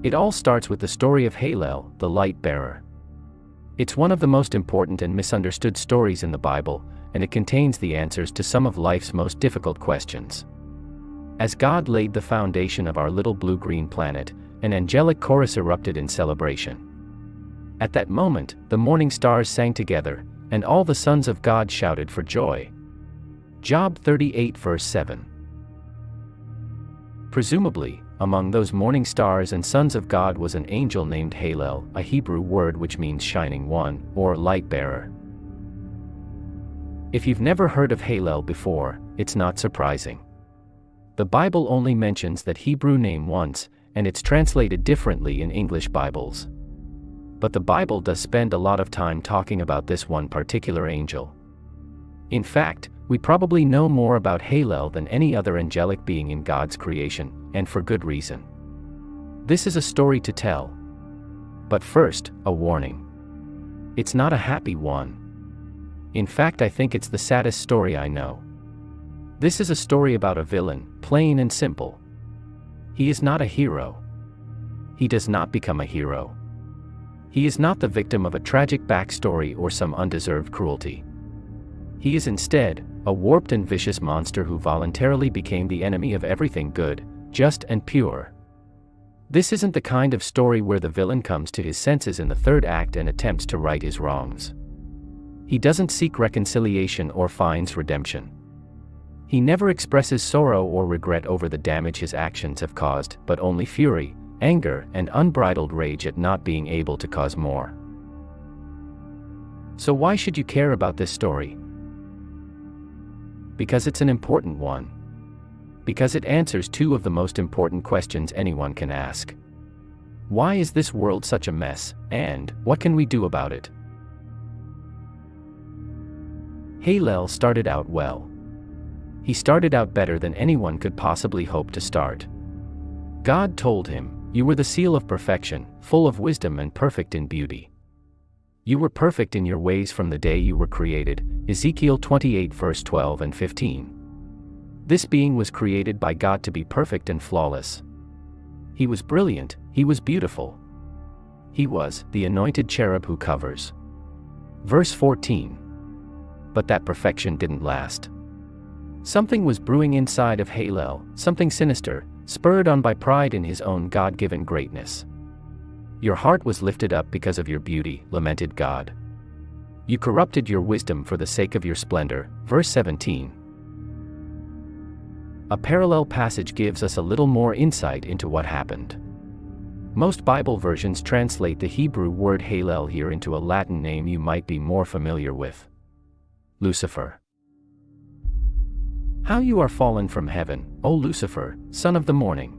It all starts with the story of Halel, the light bearer. It's one of the most important and misunderstood stories in the Bible, and it contains the answers to some of life's most difficult questions. As God laid the foundation of our little blue-green planet, an angelic chorus erupted in celebration. At that moment, the morning stars sang together, and all the sons of God shouted for joy. Job 38 verse 7. Presumably, among those morning stars and sons of God was an angel named Halel, a Hebrew word which means shining one, or light bearer. If you've never heard of Halel before, it's not surprising. The Bible only mentions that Hebrew name once, and it's translated differently in English Bibles. But the Bible does spend a lot of time talking about this one particular angel. In fact, we probably know more about Halel than any other angelic being in God's creation, and for good reason. This is a story to tell. But first, a warning. It's not a happy one. In fact, I think it's the saddest story I know. This is a story about a villain, plain and simple. He is not a hero. He does not become a hero. He is not the victim of a tragic backstory or some undeserved cruelty. He is instead a warped and vicious monster who voluntarily became the enemy of everything good, just and pure. This isn't the kind of story where the villain comes to his senses in the third act and attempts to right his wrongs. He doesn't seek reconciliation or finds redemption. He never expresses sorrow or regret over the damage his actions have caused, but only fury, anger, and unbridled rage at not being able to cause more. So why should you care about this story? Because it's an important one. Because it answers two of the most important questions anyone can ask. Why is this world such a mess, and what can we do about it? Halel started out well. He started out better than anyone could possibly hope to start. God told him, "You were the seal of perfection, full of wisdom and perfect in beauty. You were perfect in your ways from the day you were created." Ezekiel 28 verse 12 and 15. This being was created by God to be perfect and flawless. He was brilliant, he was beautiful. He was the anointed cherub who covers. Verse 14. But that perfection didn't last. Something was brewing inside of Halel, something sinister, spurred on by pride in his own God-given greatness. Your heart was lifted up because of your beauty, lamented God. You corrupted your wisdom for the sake of your splendor. Verse 17. A parallel passage gives us a little more insight into what happened. Most Bible versions translate the Hebrew word Halel here into a Latin name you might be more familiar with. Lucifer. How you are fallen from heaven, O Lucifer, son of the morning!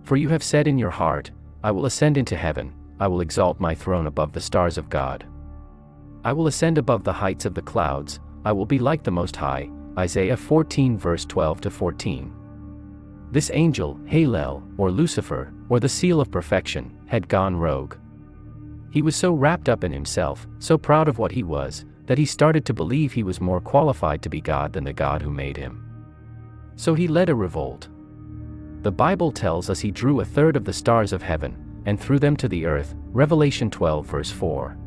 For you have said in your heart, I will ascend into heaven, I will exalt my throne above the stars of God. I will ascend above the heights of the clouds, I will be like the Most High. Isaiah 14 verse 12 to 14. This angel, Halel, or Lucifer, or the seal of perfection, had gone rogue. He was so wrapped up in himself, so proud of what he was, that he started to believe he was more qualified to be God than the God who made him. So he led a revolt. The Bible tells us he drew a third of the stars of heaven, and threw them to the earth, Revelation 12 verse 4.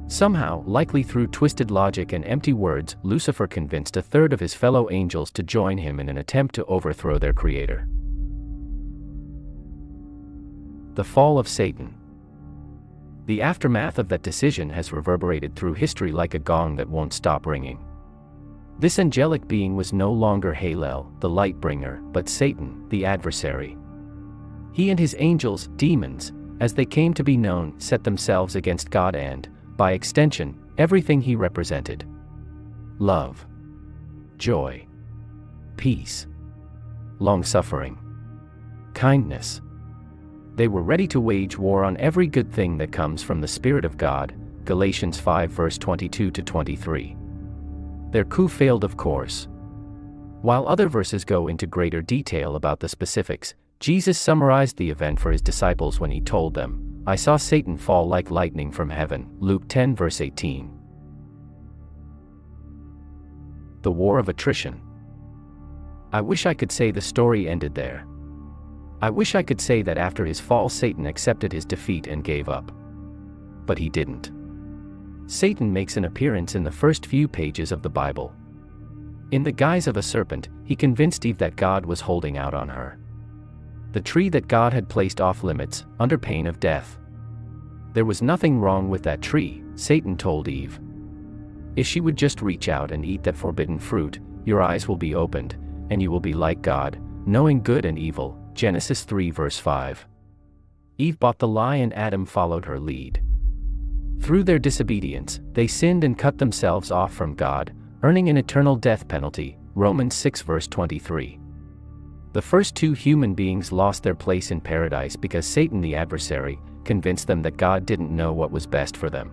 Somehow, likely through twisted logic and empty words, Lucifer convinced a third of his fellow angels to join him in an attempt to overthrow their creator. The fall of Satan. The aftermath of that decision has reverberated through history like a gong that won't stop ringing. This angelic being was no longer Halel, the light bringer, but Satan, the adversary. He and his angels, demons, as they came to be known, set themselves against God and, by extension, everything he represented. Love, joy, peace, long-suffering, kindness. They were ready to wage war on every good thing that comes from the Spirit of God, Galatians 5 verse 22 to 23. Their coup failed, of course. While other verses go into greater detail about the specifics, Jesus summarized the event for his disciples when he told them, I saw Satan fall like lightning from heaven, Luke 10 verse 18. The war of attrition. I wish I could say the story ended there. I wish I could say that after his fall Satan accepted his defeat and gave up. But he didn't. Satan makes an appearance in the first few pages of the Bible. In the guise of a serpent, he convinced Eve that God was holding out on her. The tree that God had placed off limits, under pain of death. There was nothing wrong with that tree, Satan told Eve. If she would just reach out and eat that forbidden fruit, your eyes will be opened, and you will be like God, knowing good and evil, Genesis 3 verse 5. Eve bought the lie and Adam followed her lead. Through their disobedience, they sinned and cut themselves off from God, earning an eternal death penalty, Romans 6 verse 23. The first two human beings lost their place in paradise because Satan the adversary convinced them that God didn't know what was best for them.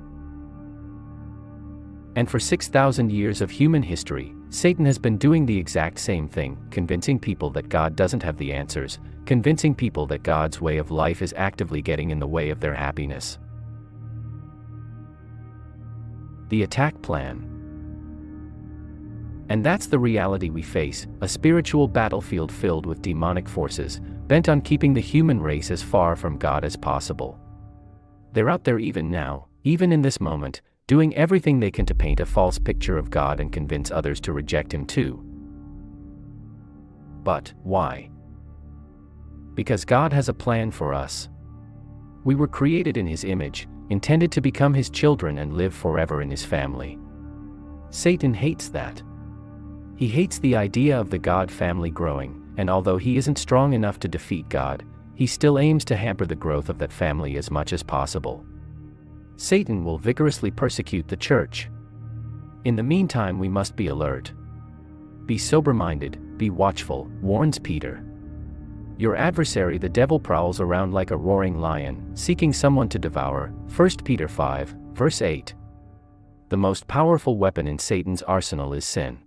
And for 6,000 years of human history, Satan has been doing the exact same thing, convincing people that God doesn't have the answers, convincing people that God's way of life is actively getting in the way of their happiness. The attack plan. And that's the reality we face, a spiritual battlefield filled with demonic forces, bent on keeping the human race as far from God as possible. They're out there even now, even in this moment, doing everything they can to paint a false picture of God and convince others to reject Him too. But why? Because God has a plan for us. We were created in His image, intended to become His children and live forever in His family. Satan hates that. He hates the idea of the God family growing, and although he isn't strong enough to defeat God, he still aims to hamper the growth of that family as much as possible. Satan will vigorously persecute the church. In the meantime, we must be alert. Be sober-minded, be watchful, warns Peter. Your adversary the devil prowls around like a roaring lion, seeking someone to devour, 1 Peter 5, verse 8. The most powerful weapon in Satan's arsenal is sin.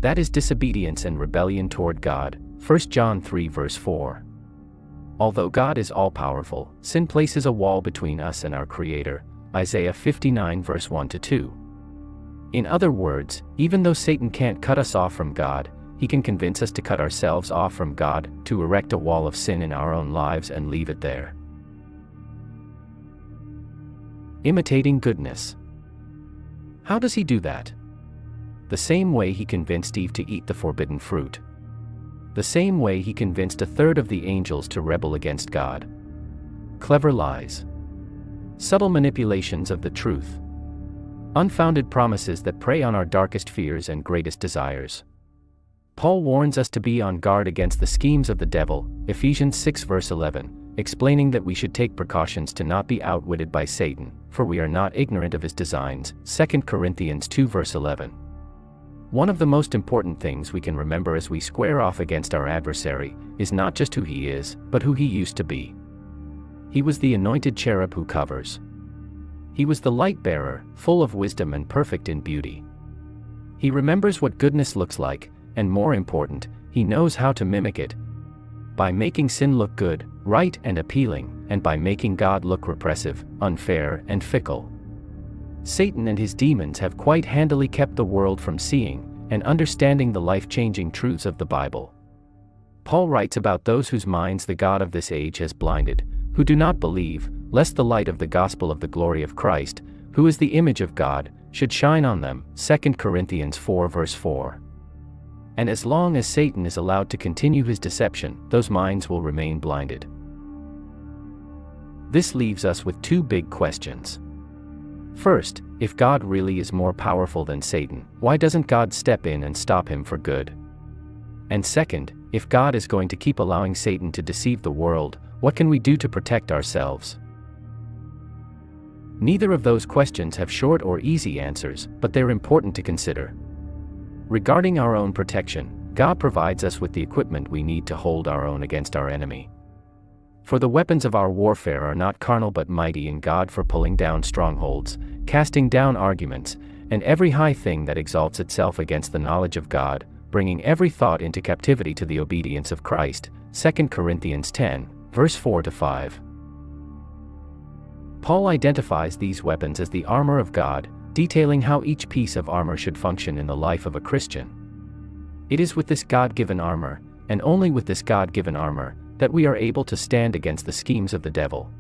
That is disobedience and rebellion toward God, 1 John 3 verse 4. Although God is all-powerful, sin places a wall between us and our Creator, Isaiah 59 verse 1-2. In other words, even though Satan can't cut us off from God, he can convince us to cut ourselves off from God, to erect a wall of sin in our own lives and leave it there. Imitating goodness. How does he do that? The same way he convinced Eve to eat the forbidden fruit. The same way he convinced a third of the angels to rebel against God. Clever lies. Subtle manipulations of the truth. Unfounded promises that prey on our darkest fears and greatest desires. Paul warns us to be on guard against the schemes of the devil, Ephesians 6 verse 11, explaining that we should take precautions to not be outwitted by Satan, for we are not ignorant of his designs, 2 Corinthians 2 verse 11. One of the most important things we can remember as we square off against our adversary is not just who he is, but who he used to be. He was the anointed cherub who covers. He was the light bearer, full of wisdom and perfect in beauty. He remembers what goodness looks like, and more important, he knows how to mimic it. By making sin look good, right and appealing, and by making God look repressive, unfair and fickle. Satan and his demons have quite handily kept the world from seeing and understanding the life-changing truths of the Bible. Paul writes about those whose minds the God of this age has blinded, who do not believe, lest the light of the gospel of the glory of Christ, who is the image of God, should shine on them, 2 Corinthians 4 verse 4. And as long as Satan is allowed to continue his deception, those minds will remain blinded. This leaves us with two big questions. First, if God really is more powerful than Satan, why doesn't God step in and stop him for good? And second, if God is going to keep allowing Satan to deceive the world, what can we do to protect ourselves? Neither of those questions have short or easy answers, but they're important to consider. Regarding our own protection, God provides us with the equipment we need to hold our own against our enemy. For the weapons of our warfare are not carnal but mighty in God for pulling down strongholds, casting down arguments, and every high thing that exalts itself against the knowledge of God, bringing every thought into captivity to the obedience of Christ, 2 Corinthians 10, verse 4-5. Paul identifies these weapons as the armor of God, detailing how each piece of armor should function in the life of a Christian. It is with this God-given armor, and only with this God-given armor, that we are able to stand against the schemes of the devil.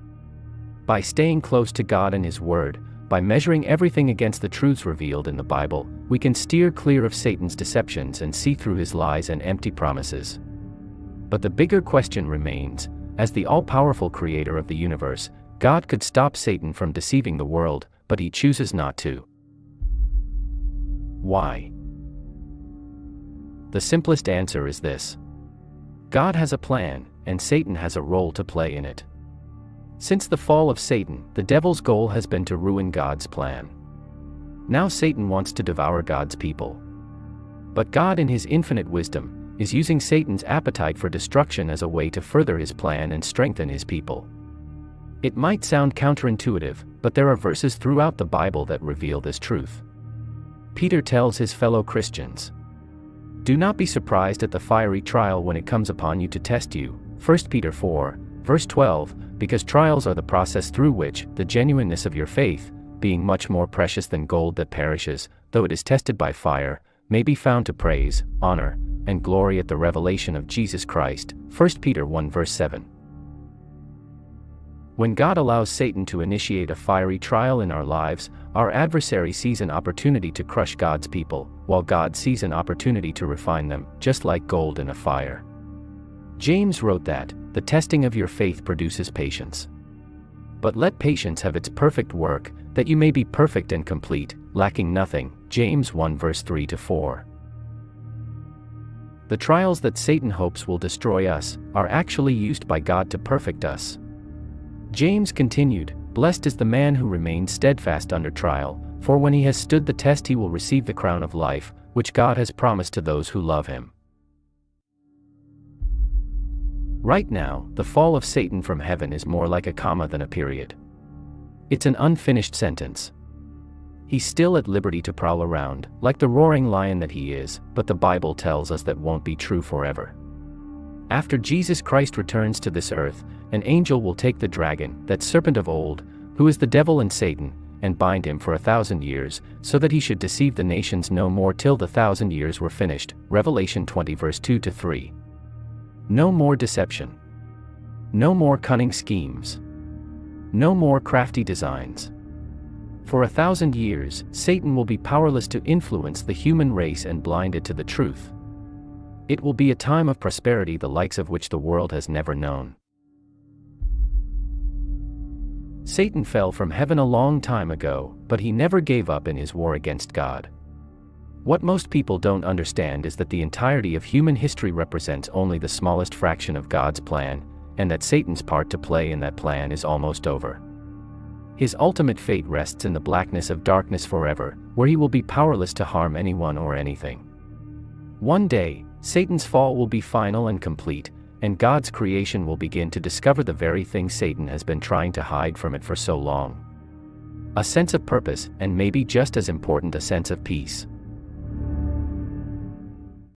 By staying close to God and His Word, by measuring everything against the truths revealed in the Bible, we can steer clear of Satan's deceptions and see through his lies and empty promises. But the bigger question remains: as the all-powerful creator of the universe, God could stop Satan from deceiving the world, but He chooses not to. Why? The simplest answer is this: God has a plan, and Satan has a role to play in it. Since the fall of Satan, the devil's goal has been to ruin God's plan. Now Satan wants to devour God's people. But God, in His infinite wisdom, is using Satan's appetite for destruction as a way to further His plan and strengthen His people. It might sound counterintuitive, but there are verses throughout the Bible that reveal this truth. Peter tells his fellow Christians, "Do not be surprised at the fiery trial when it comes upon you to test you." 1 Peter 4, verse 12, because trials are the process through which the genuineness of your faith, being much more precious than gold that perishes, though it is tested by fire, may be found to praise, honor, and glory at the revelation of Jesus Christ. 1 Peter 1 verse 7. When God allows Satan to initiate a fiery trial in our lives, our adversary sees an opportunity to crush God's people, while God sees an opportunity to refine them, just like gold in a fire. James wrote that, "The testing of your faith produces patience. But let patience have its perfect work, that you may be perfect and complete, lacking nothing." James 1 verse 3-4. The trials that Satan hopes will destroy us, are actually used by God to perfect us. James continued, "Blessed is the man who remains steadfast under trial, for when he has stood the test he will receive the crown of life, which God has promised to those who love Him." Right now, the fall of Satan from heaven is more like a comma than a period. It's an unfinished sentence. He's still at liberty to prowl around, like the roaring lion that he is, but the Bible tells us that won't be true forever. After Jesus Christ returns to this earth, an angel will take the dragon, that serpent of old, who is the devil and Satan, and bind him for 1,000 years, so that he should deceive the nations no more till the 1,000 years were finished. Revelation 20 verse 2-3. No more deception. No more cunning schemes. No more crafty designs. For 1,000 years, Satan will be powerless to influence the human race and blind it to the truth. It will be a time of prosperity the likes of which the world has never known. Satan fell from heaven a long time ago, but he never gave up in his war against God. What most people don't understand is that the entirety of human history represents only the smallest fraction of God's plan, and that Satan's part to play in that plan is almost over. His ultimate fate rests in the blackness of darkness forever, where he will be powerless to harm anyone or anything. One day, Satan's fall will be final and complete, and God's creation will begin to discover the very thing Satan has been trying to hide from it for so long. A sense of purpose, and maybe just as important, a sense of peace.